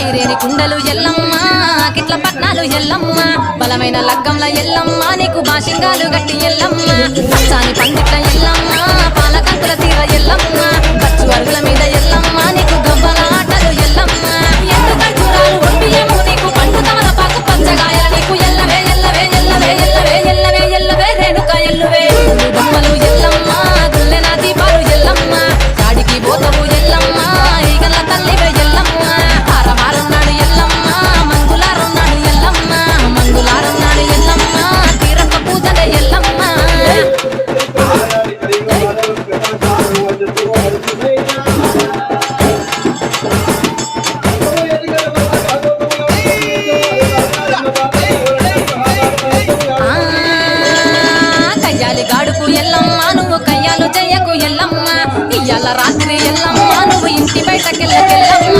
కైరేని కుండలు ఎల్లమ్మ కిట్ల పట్నాలు ఎల్లమ్మ బలమైన లగ్గంల ఎల్లమ్మ నీకు బాషింగాలు గట్టి ఎల్లమ్మ పచ్చాని పందిట్ల ఎల్లమ్మ పాలకంకుల తీర ఎల్లమ్మ పచ్చు అరుగుల మీద ఎల్లమ్మ నీకు గవ్వల ఆటలు ఎల్లమ్మ ఎండు ఖర్జూరాలు ఒంటియేమో నీకు పండు తమలపాకు పచ్చగాయ నీకు ఎల్లవే ఎల్లవే ఎల్లవే ఎల్లవే ఎల్లవే ఎల్లవే రేణుక ఎల్లువే బొమ్మలు ఎల్లమ్మ గుల్లెన దీపాలు ఎల్లమ్మ కాడికి పోతవు ఎల్లమ్మ ఈగల తల్లివే ఎల్లమ్మ ఆరవారున్నాడు ఎల్లమ్మ మంగులారున్నాడు ఎల్లమ్మ మంగులారున్నాడు ఎల్లమ్మ తీరప్ప పూజలే ఎల్లమ్మ కయ్యాలి గాడుకు ఎల్లమ్మ నువ్వు కయ్యాలు చెయ్యకు ఎల్లమ్మ ఇయ్యాల రాత్రి ఎల్లమ్మ నువ్వు ఇంటి బయటకెళ్ళకెళ్ళమ్మ